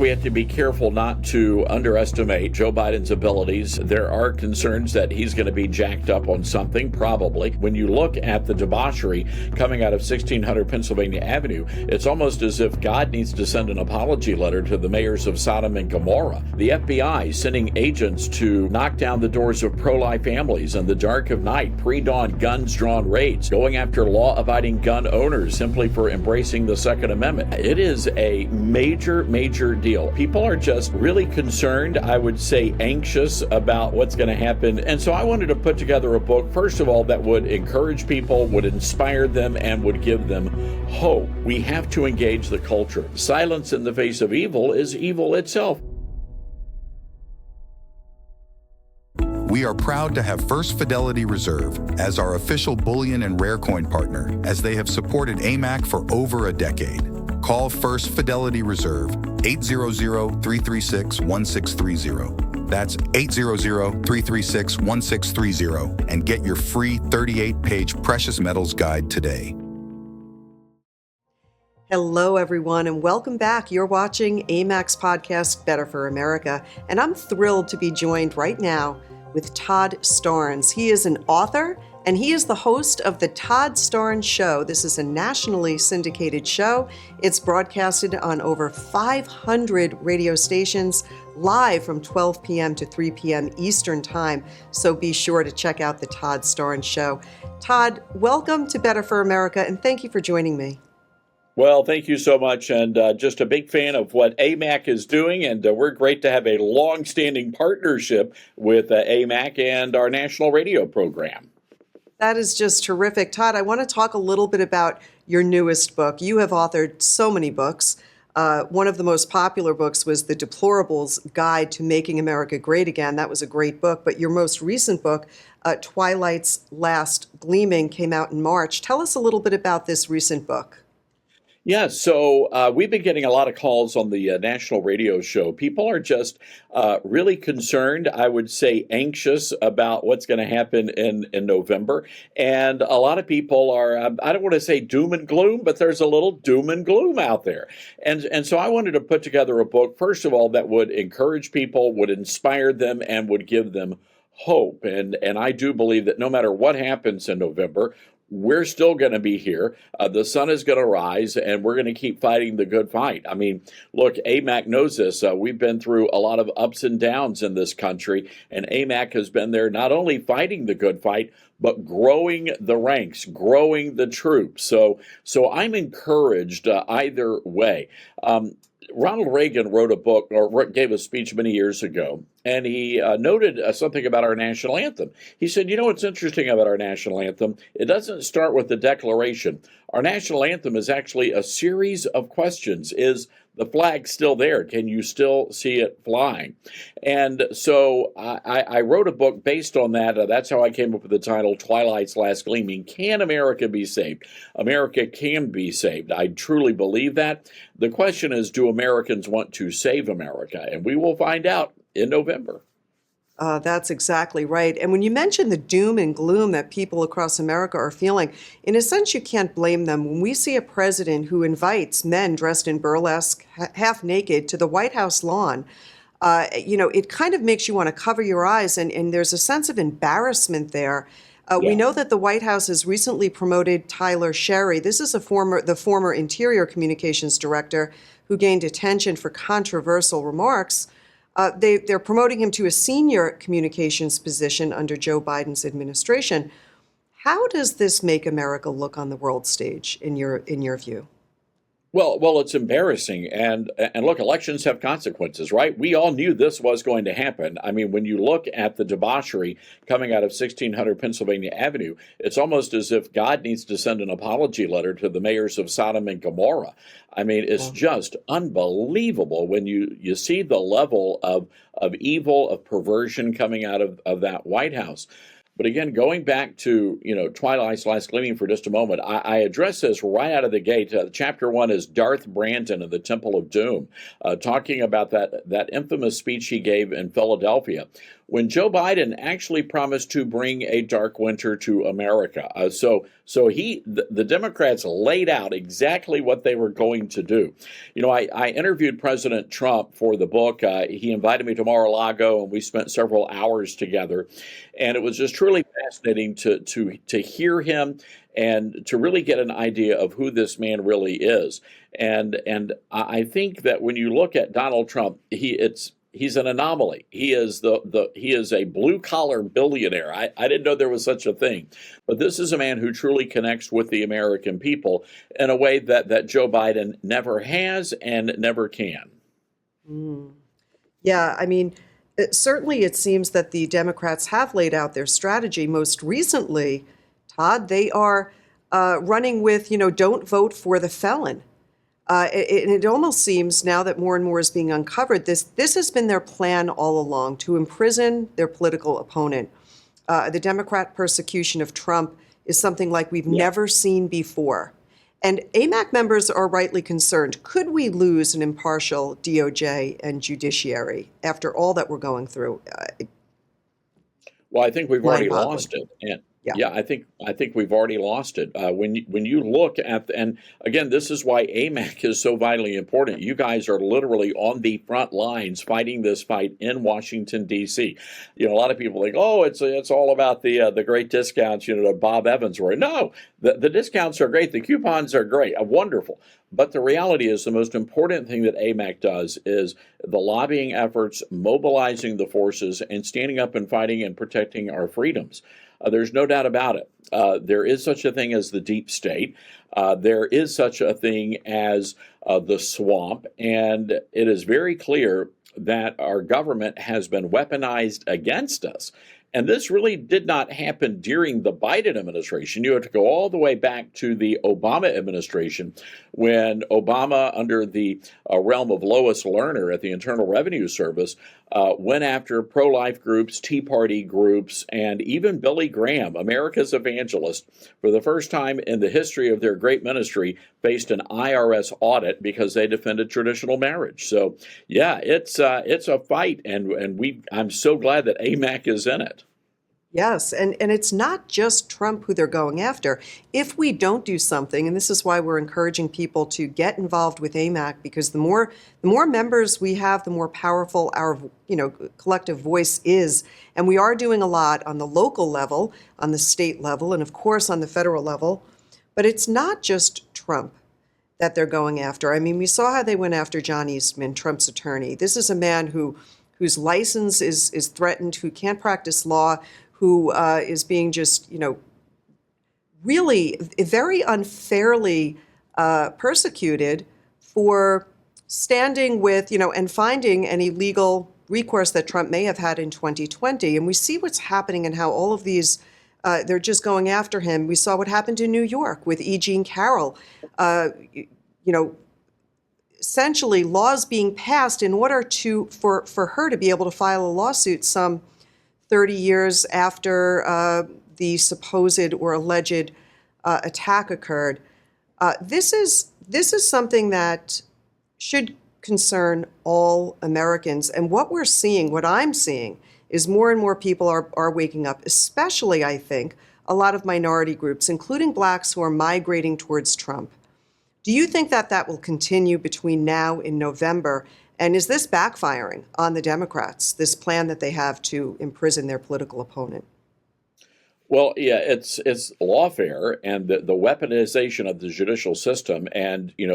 we have to be careful not to underestimate Joe Biden's abilities. There are concerns that he's going to be jacked up on something, probably. When you look at the debauchery coming out of 1600 Pennsylvania Avenue, it's almost as if God needs to send an apology letter to the mayors of Sodom and Gomorrah. The FBI sending agents to knock down the doors of pro-life families in the dark of night, pre-dawn guns-drawn raids, going after law-abiding gun owners simply for embracing the Second Amendment. It is a major deal. People are just really concerned, I would say anxious about what's going to happen. And so I wanted to put together a book, first of all, that would encourage people, would inspire them, and would give them hope. We have to engage the culture. Silence in the face of evil is evil itself. We are proud to have First Fidelity Reserve as our official bullion and rare coin partner, as they have supported AMAC for over a decade. Call First Fidelity Reserve, 800-336-1630. That's 800-336-1630, and get your free 38-page precious metals guide today. Hello, everyone, and welcome back. You're watching AMAC's podcast, Better for America, and I'm thrilled to be joined right now with Todd Starnes. He is an author, and he is the host of the Todd Starnes Show. This is a nationally syndicated show. It's broadcasted on over 500 radio stations, live from 12 p.m. to 3 p.m. Eastern Time. So be sure to check out the Todd Starnes Show. Todd, welcome to Better for America, and thank you for joining me. Well, thank you so much, and just a big fan of what AMAC is doing, and we're great to have a long-standing partnership with AMAC and our national radio program. That is just terrific. Todd, I want to talk a little bit about your newest book. You have authored so many books. One of the most popular books was The Deplorables Guide to Making America Great Again. That was a great book. But your most recent book, Twilight's Last Gleaming, came out in March. Tell us a little bit about this recent book. Yeah, so we've been getting a lot of calls on the national radio show. People are just really concerned, I would say anxious about what's going to happen in November. And a lot of people are, I don't want to say doom and gloom, but there's a little doom and gloom out there. And so I wanted to put together a book, first of all, that would encourage people, would inspire them, and would give them hope. And I do believe that no matter what happens in November, we're still going to be here. The sun is going to rise, and we're going to keep fighting the good fight. I mean, look, AMAC knows this. We've been through a lot of ups and downs in this country, and AMAC has been there not only fighting the good fight, but growing the ranks, growing the troops. So I'm encouraged either way. Ronald Reagan wrote a book, or gave a speech many years ago, and he noted something about our national anthem. He said, you know what's interesting about our national anthem? It doesn't start with the Declaration. Our national anthem is actually a series of questions. Is the flag still there? Can you still see it flying? And so I wrote a book based on that. That's how I came up with the title, Twilight's Last Gleaming. Can America be saved? America can be saved. I truly believe that. The question is, do Americans want to save America? And we will find out in November. That's exactly right. And when you mention the doom and gloom that people across America are feeling, in a sense, you can't blame them. When we see a president who invites men dressed in burlesque, half naked, to the White House lawn, it kind of makes you want to cover your eyes. And there's a sense of embarrassment there. We know that the White House has recently promoted Tyler Sherry. This is the former Interior Communications Director who gained attention for controversial remarks. They're promoting him to a senior communications position under Joe Biden's administration. How does this make America look on the world stage, in your view? Well, it's embarrassing. And look, elections have consequences, right? We all knew this was going to happen. I mean, when you look at the debauchery coming out of 1600 Pennsylvania Avenue, it's almost as if God needs to send an apology letter to the mayors of Sodom and Gomorrah. I mean, it's just unbelievable when you see the level of evil, of perversion coming out of that White House. But again, going back to, Twilight's Last Gleaming for just a moment, I address this right out of the gate. Chapter 1 is Darth Brandon of the Temple of Doom, talking about that infamous speech he gave in Philadelphia, when Joe Biden actually promised to bring a dark winter to America. The Democrats laid out exactly what they were going to do. I interviewed President Trump for the book. He invited me to Mar-a-Lago, and we spent several hours together. And it was just truly fascinating to hear him and to really get an idea of who this man really is. And I think that when you look at Donald Trump, he's an anomaly. He is he is a blue collar billionaire. I didn't know there was such a thing, but this is a man who truly connects with the American people in a way that Joe Biden never has and never can. Yeah, I mean, certainly it seems that the Democrats have laid out their strategy. Most recently, Todd, they are running with, don't vote for the felon. It almost seems now that more and more is being uncovered, this has been their plan all along, to imprison their political opponent. The Democrat persecution of Trump is something like we've never seen before. And AMAC members are rightly concerned. Could we lose an impartial DOJ and judiciary after all that we're going through? Well, I think we've already lost it. And I think we've already lost it. When you look at, and again, this is why AMAC is so vitally important. You guys are literally on the front lines fighting this fight in Washington, D.C. A lot of people think, oh, it's all about the great discounts, that Bob Evans were. No, the discounts are great. The coupons are great, wonderful. But the reality is the most important thing that AMAC does is the lobbying efforts, mobilizing the forces, and standing up and fighting and protecting our freedoms. There's no doubt about it. There is such a thing as the deep state. There is such a thing as the swamp. And it is very clear that our government has been weaponized against us. And this really did not happen during the Biden administration. You have to go all the way back to the Obama administration when Obama, under the realm of Lois Lerner at the Internal Revenue Service, went after pro-life groups, Tea Party groups, and even Billy Graham, America's evangelist, for the first time in the history of their great ministry, faced an IRS audit because they defended traditional marriage. So, yeah, it's a fight, and I'm so glad that AMAC is in it. Yes, and it's not just Trump who they're going after. If we don't do something, and this is why we're encouraging people to get involved with AMAC, because the more members we have, the more powerful our collective voice is. And we are doing a lot on the local level, on the state level, and of course on the federal level. But it's not just Trump that they're going after. I mean, we saw how they went after John Eastman, Trump's attorney. This is a man whose license is threatened, who can't practice law, who is being just, really very unfairly persecuted for standing with, and finding any legal recourse that Trump may have had in 2020. And we see what's happening and how all of these, they're just going after him. We saw what happened in New York with E. Jean Carroll, essentially laws being passed in order for her to be able to file a lawsuit some 30 years after the supposed or alleged attack occurred. This is something that should concern all Americans. And what I'm seeing, is more and more people are waking up, especially, I think, a lot of minority groups, including blacks who are migrating towards Trump. Do you think that will continue between now and November? And is this backfiring on the Democrats, this plan that they have to imprison their political opponent? Well, yeah, it's lawfare and the weaponization of the judicial system, and you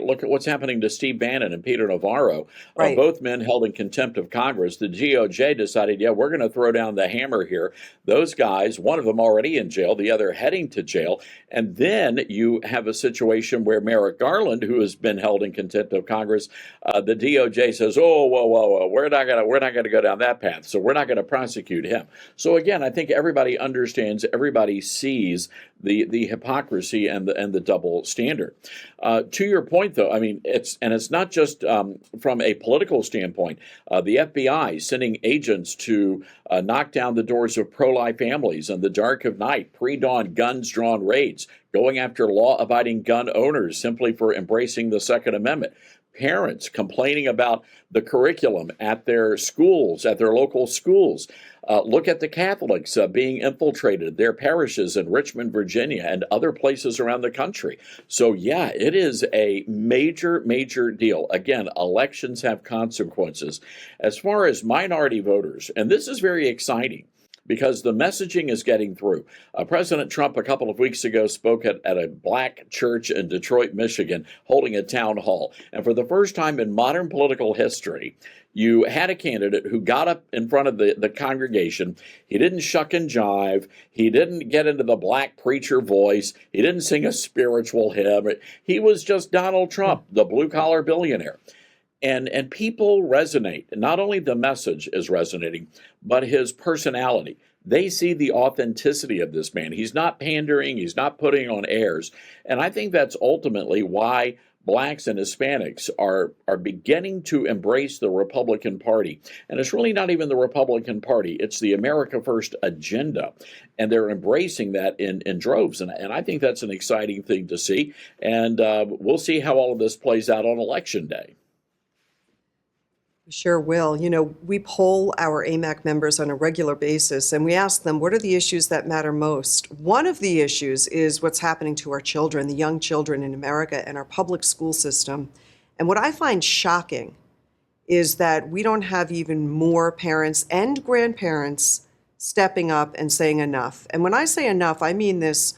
look at what's happening to Steve Bannon and Peter Navarro, right. Both men held in contempt of Congress. The DOJ decided, we're going to throw down the hammer here. Those guys, one of them already in jail, the other heading to jail, and then you have a situation where Merrick Garland, who has been held in contempt of Congress, the DOJ says, whoa, we're not going to go down that path, so we're not going to prosecute him. So again, I think everybody understands, everybody sees the hypocrisy and the double standard. To your point, though, I mean, it's not just from a political standpoint. The FBI sending agents to knock down the doors of pro-life families in the dark of night, pre-dawn guns-drawn raids, going after law-abiding gun owners simply for embracing the Second Amendment. parents complaining about the curriculum at their schools, at their local schools. Look at the Catholics being infiltrated, their parishes in Richmond, Virginia, and other places around the country. So, yeah, it is a major, major deal. Again, elections have consequences. As far as minority voters, and this is very exciting, because the messaging is getting through. President Trump a couple of weeks ago spoke at a black church in Detroit, Michigan, holding a town hall. And for the first time in modern political history, you had a candidate who got up in front of the congregation. He didn't shuck and jive. He didn't get into the black preacher voice. He didn't sing a spiritual hymn. He was just Donald Trump, the blue-collar billionaire. And people resonate. Not only the message is resonating, but his personality. They see the authenticity of this man. He's not pandering. He's not putting on airs. And I think that's ultimately why blacks and Hispanics are beginning to embrace the Republican Party. And it's really not even the Republican Party. It's the America First agenda. And they're embracing that in droves. And I think that's an exciting thing to see. And we'll see how all of this plays out on Election Day. Sure will. You know, we poll our AMAC members on a regular basis, and we ask them, what are the issues that matter most? One of the issues is what's happening to our children, the young children in America and our public school system. And what I find shocking is that we don't have even more parents and grandparents stepping up and saying enough. And when I say enough, I mean this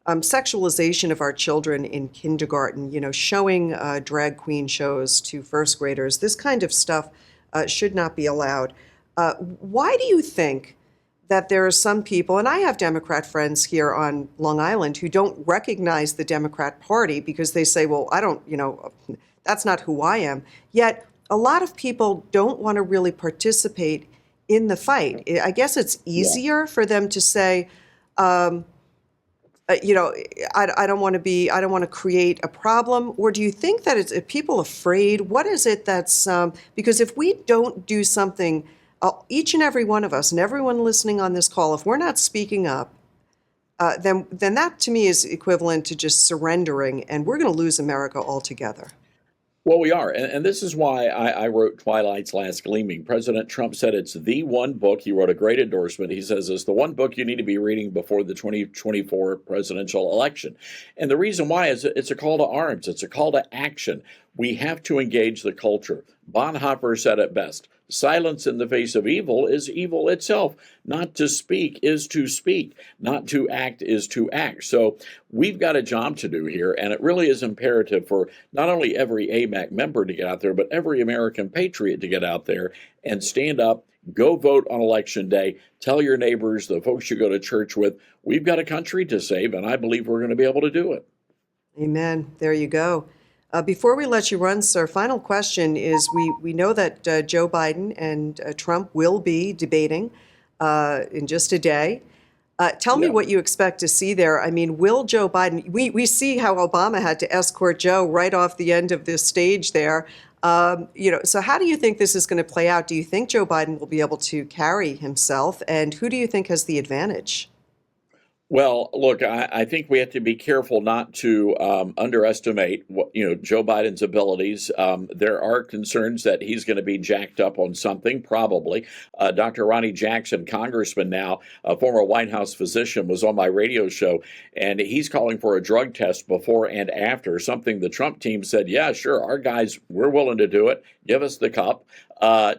sexualization of our children in kindergarten, you know, showing drag queen shows to first graders. This kind of stuff should not be allowed. Why do you think that there are some people, and I have Democrat friends here on Long Island who don't recognize the Democrat Party because they say, well, I don't, you know, that's not who I am. Yet a lot of people don't want to really participate in the fight. I guess it's easier for them to say, you know, I don't want to create a problem. Or do you think that are people afraid? What is it that's, because if we don't do something, each and every one of us and everyone listening on this call, if we're not speaking up, then that to me is equivalent to just surrendering, and we're going to lose America altogether. Well, we are. And this is why I wrote Twilight's Last Gleaming. President Trump said it's the one book. He wrote a great endorsement. He says it's the one book you need to be reading before the 2024 presidential election. And the reason why is it's a call to arms. It's a call to action. We have to engage the culture. Bonhoeffer said it best. Silence in the face of evil is evil itself. Not to speak is to speak. Not to act is to act. So we've got a job to do here, and it really is imperative for not only every AMAC member to get out there, but every American patriot to get out there and stand up, go vote on Election Day, tell your neighbors, the folks you go to church with, we've got a country to save, and I believe we're going to be able to do it. Amen. There you go. Before we let you run, sir, final question is we know that Joe Biden and Trump will be debating in just a day. Tell me what you expect to see there. I mean, will Joe Biden, we see how Obama had to escort Joe right off the end of this stage there. You know, so how do you think this is going to play out? Do you think Joe Biden will be able to carry himself? And who do you think has the advantage? Well, look, I think we have to be careful not to underestimate Joe Biden's abilities. There are concerns that he's going to be jacked up on something, probably. Dr. Ronnie Jackson, congressman now, a former White House physician, was on my radio show, and he's calling for a drug test before and after, something the Trump team said, yeah, sure, our guys, we're willing to do it. Give us the cup.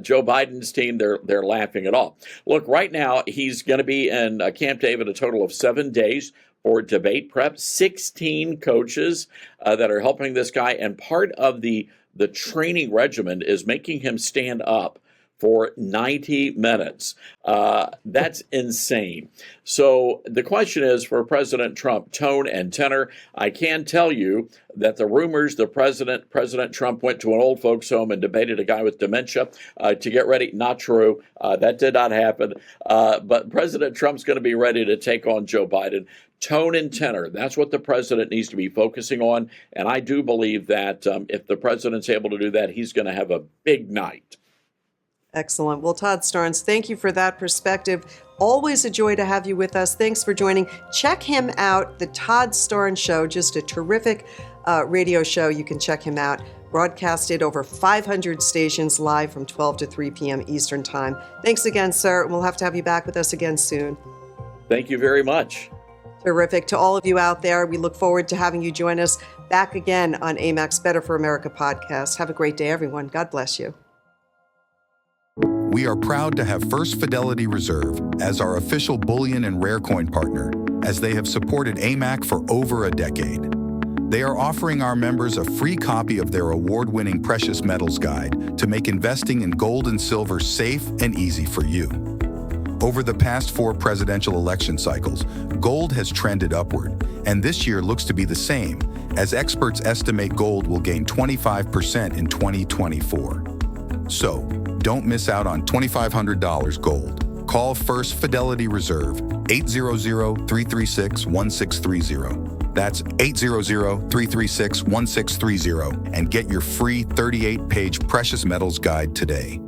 Joe Biden's team, they're laughing it off. Look, right now, he's going to be in Camp David a total of 7 days for debate prep, 16 coaches that are helping this guy. And part of the training regimen is making him stand up for 90 minutes. That's insane. So the question is for President Trump, tone and tenor. I can tell you that the rumors President Trump went to an old folks home and debated a guy with dementia to get ready. Not true. That did not happen. But President Trump's going to be ready to take on Joe Biden. Tone and tenor. That's what the president needs to be focusing on. And I do believe that if the president's able to do that, he's going to have a big night. Excellent. Well, Todd Starnes, thank you for that perspective. Always a joy to have you with us. Thanks for joining. Check him out, The Todd Starnes Show, just a terrific radio show. You can check him out broadcasted over 500 stations live from 12 to 3 p.m. Eastern Time. Thanks again, sir. We'll have to have you back with us again soon. Thank you very much. Terrific. To all of you out there, we look forward to having you join us back again on AMAC's Better for America podcast. Have a great day, everyone. God bless you. We are proud to have First Fidelity Reserve as our official bullion and rare coin partner, as they have supported AMAC for over a decade. They are offering our members a free copy of their award-winning Precious Metals Guide to make investing in gold and silver safe and easy for you. Over the past 4 presidential election cycles, gold has trended upward, and this year looks to be the same, as experts estimate gold will gain 25% in 2024. So, don't miss out on $2,500 gold. Call First Fidelity Reserve, 800-336-1630. That's 800-336-1630, and get your free 38-page Precious Metals Guide today.